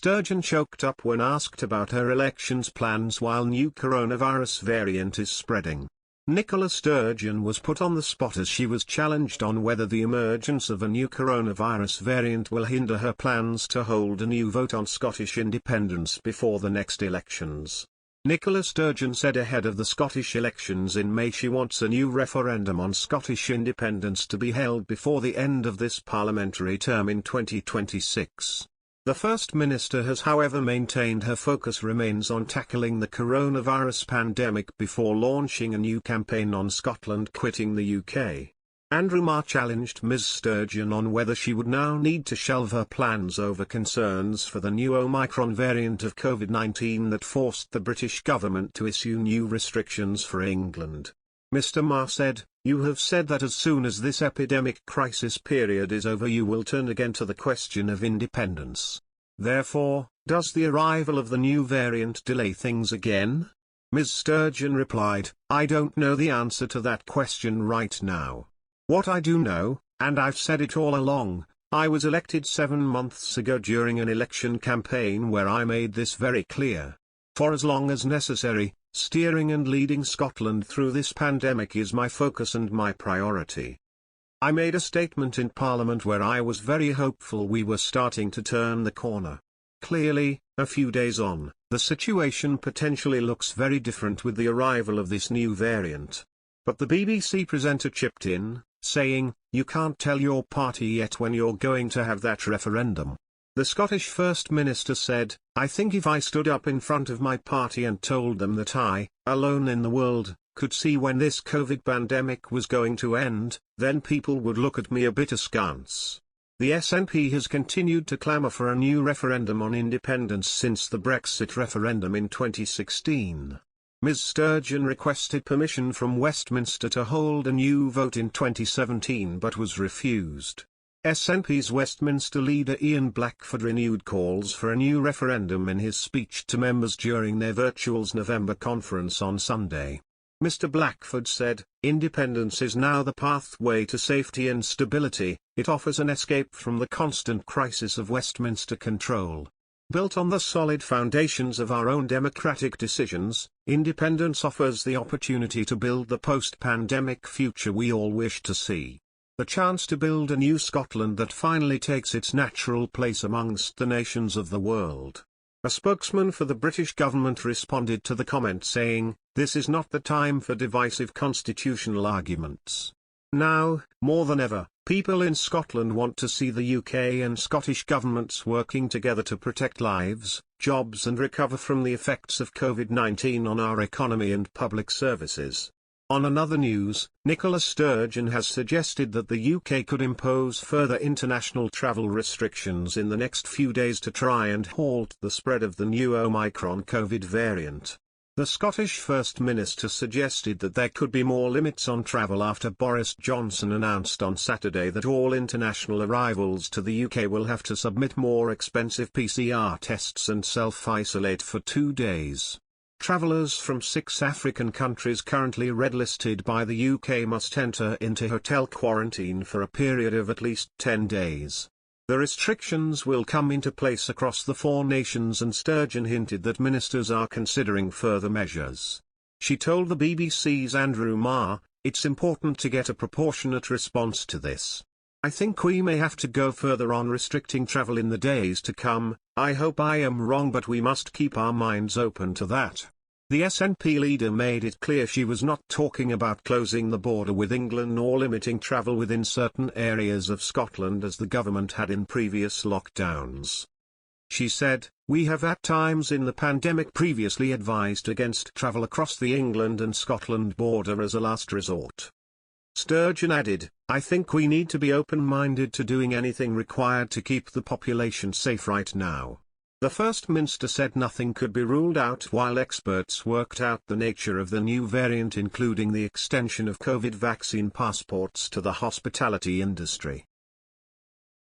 Sturgeon choked up when asked about her elections plans while new coronavirus variant is spreading. Nicola Sturgeon was put on the spot as she was challenged on whether the emergence of a new coronavirus variant will hinder her plans to hold a new vote on Scottish independence before the next elections. Nicola Sturgeon said ahead of the Scottish elections in May she wants a new referendum on Scottish independence to be held before the end of this parliamentary term in 2026. The First Minister has however maintained her focus remains on tackling the coronavirus pandemic before launching a new campaign on Scotland quitting the UK. Andrew Marr challenged Ms Sturgeon on whether she would now need to shelve her plans over concerns for the new Omicron variant of COVID-19 that forced the British government to issue new restrictions for England. Mr Marr said, "You have said that as soon as this epidemic crisis period is over you will turn again to the question of independence. Therefore, does the arrival of the new variant delay things again?" Ms Sturgeon replied, "I don't know the answer to that question right now. What I do know, and I've said it all along, I was elected 7 months ago during an election campaign where I made this very clear. For as long as necessary, steering and leading Scotland through this pandemic is my focus and my priority. I made a statement in Parliament where I was very hopeful we were starting to turn the corner. Clearly, a few days on, the situation potentially looks very different with the arrival of this new variant." But the BBC presenter chipped in, saying, "You can't tell your party yet when you're going to have that referendum." The Scottish First Minister said, "I think if I stood up in front of my party and told them that I, alone in the world, could see when this COVID pandemic was going to end, then people would look at me a bit askance." The SNP has continued to clamour for a new referendum on independence since the Brexit referendum in 2016. Ms Sturgeon requested permission from Westminster to hold a new vote in 2017 but was refused. SNP's Westminster leader Ian Blackford renewed calls for a new referendum in his speech to members during their virtual's November conference on Sunday. Mr Blackford said, "Independence is now the pathway to safety and stability, it offers an escape from the constant crisis of Westminster control. Built on the solid foundations of our own democratic decisions, independence offers the opportunity to build the post-pandemic future we all wish to see. The chance to build a new Scotland that finally takes its natural place amongst the nations of the world." A spokesman for the British government responded to the comment saying, "This is not the time for divisive constitutional arguments. Now, more than ever, people in Scotland want to see the UK and Scottish governments working together to protect lives, jobs and recover from the effects of COVID-19 on our economy and public services." On another news, Nicola Sturgeon has suggested that the UK could impose further international travel restrictions in the next few days to try and halt the spread of the new Omicron COVID variant. The Scottish First Minister suggested that there could be more limits on travel after Boris Johnson announced on Saturday that all international arrivals to the UK will have to submit more expensive PCR tests and self-isolate for 2 days. Travellers from 6 African countries currently red-listed by the UK must enter into hotel quarantine for a period of at least 10 days. The restrictions will come into place across the 4 nations and Sturgeon hinted that ministers are considering further measures. She told the BBC's Andrew Marr, "It's important to get a proportionate response to this. I think we may have to go further on restricting travel in the days to come. I hope I am wrong but we must keep our minds open to that." The SNP leader made it clear she was not talking about closing the border with England or limiting travel within certain areas of Scotland as the government had in previous lockdowns. She said, "We have at times in the pandemic previously advised against travel across the England and Scotland border as a last resort." Sturgeon added, "I think we need to be open-minded to doing anything required to keep the population safe right now." The First Minister said nothing could be ruled out while experts worked out the nature of the new variant including the extension of COVID vaccine passports to the hospitality industry.